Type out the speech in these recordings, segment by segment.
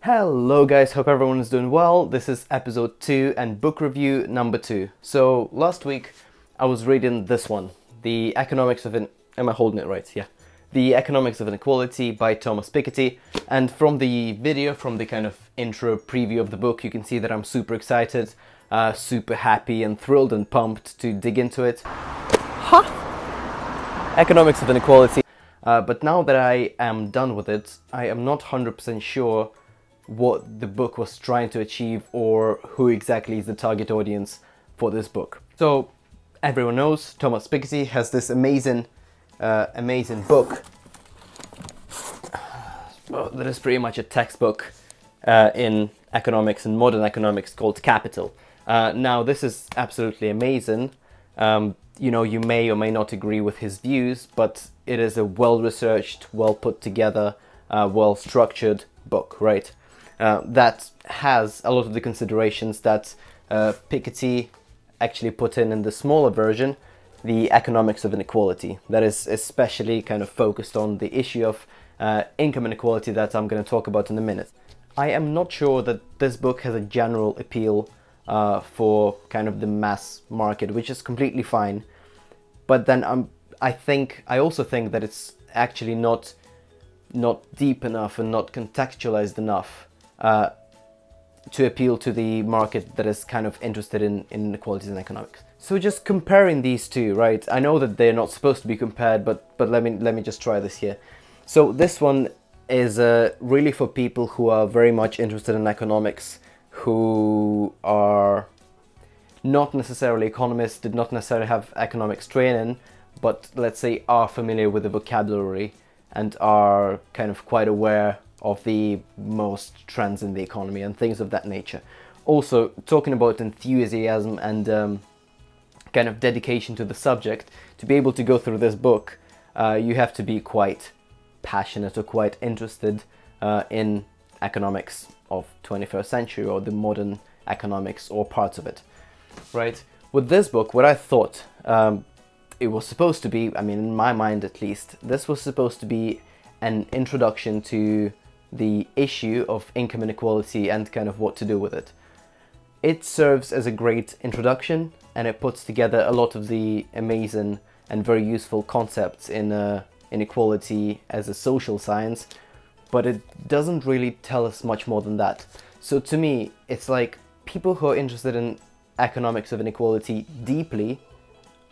Hello guys, hope everyone is doing well. This is episode 2 and book review number 2. So last week I was reading this one, The Economics of Am I holding it right? Yeah. The Economics of Inequality by Thomas Piketty. And from the video, from the kind of intro preview of the book, you can see that I'm super excited, super happy and thrilled and pumped to dig into it. Economics of Inequality. But now that I am done with it, I am not 100% sure what the book was trying to achieve or who exactly is the target audience for this book. So everyone knows Thomas Piketty has this amazing book that is pretty much a textbook in economics and modern economics called Capital. Now this is absolutely amazing. You know, you may or may not agree with his views, but it is a well-researched, well-put-together, well-structured book, right? That has a lot of the considerations that Piketty actually put in the smaller version, the Economics of Inequality. That is especially kind of focused on the issue of income inequality that I'm going to talk about in a minute. I am not sure that this book has a general appeal for kind of the mass market, which is completely fine. But then I also think that it's actually not deep enough and not contextualized enough to appeal to the market that is kind of interested in inequalities in economics. So just comparing these two, right? I know that they're not supposed to be compared, but let me just try this here. So this one is really for people who are very much interested in economics, who are not necessarily economists, did not necessarily have economics training, but let's say are familiar with the vocabulary and are kind of quite aware of the most trends in the economy and things of that nature. Also, talking about enthusiasm and kind of dedication to the subject, to be able to go through this book, you have to be quite passionate or quite interested in economics of 21st century or the modern economics or parts of it, right? With this book, what I thought it was supposed to be, I mean, in my mind at least, this was supposed to be an introduction to the issue of income inequality and kind of what to do with it. It serves as a great introduction, and it puts together a lot of the amazing and very useful concepts in inequality as a social science, but it doesn't really tell us much more than that. So to me, it's like people who are interested in economics of inequality deeply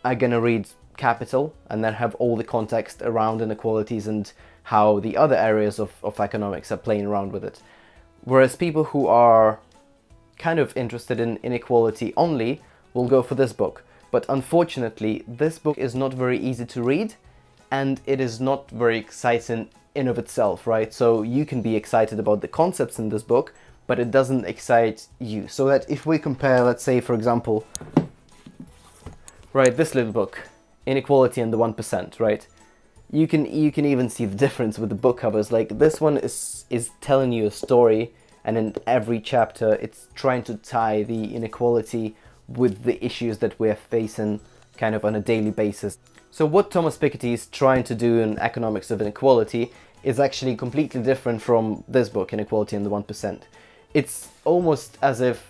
are gonna read Capital and then have all the context around inequalities and how the other areas of economics are playing around with it. Whereas people who are kind of interested in inequality only will go for this book. But unfortunately, this book is not very easy to read and it is not very exciting in of itself, right? So you can be excited about the concepts in this book, but it doesn't excite you. So that if we compare, let's say, for example, right, this little book, Inequality and the 1%, right? You can even see the difference with the book covers. Like this one is telling you a story, and in every chapter it's trying to tie the inequality with the issues that we're facing kind of on a daily basis. So what Thomas Piketty is trying to do in Economics of Inequality is actually completely different from this book, Inequality and the 1%. It's almost as if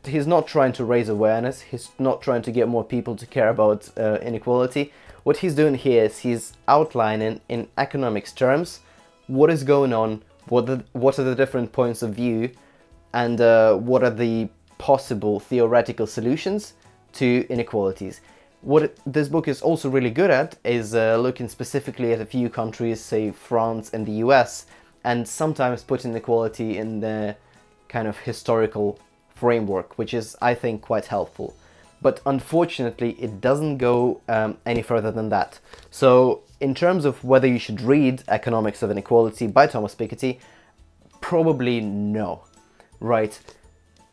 he's not trying to raise awareness, he's not trying to get more people to care about inequality. What he's doing here is he's outlining in economics terms what is going on, what are the different points of view, and what are the possible theoretical solutions to inequalities. What this book is also really good at is looking specifically at a few countries, say France and the US, and sometimes putting inequality in the kind of historical framework, which is, I think, quite helpful. But unfortunately, it doesn't go any further than that. So in terms of whether you should read Economics of Inequality by Thomas Piketty, probably no, right?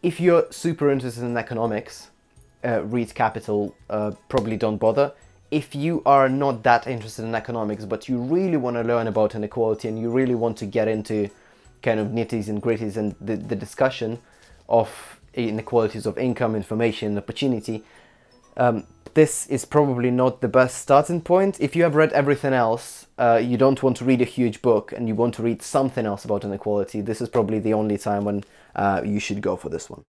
If you're super interested in economics, read Capital, probably don't bother. If you are not that interested in economics, but you really want to learn about inequality and you really want to get into kind of nitties and gritties and the discussion of inequalities of income, information, and opportunity, This is probably not the best starting point. If you have read everything else, you don't want to read a huge book and you want to read something else about inequality, this is probably the only time when you should go for this one.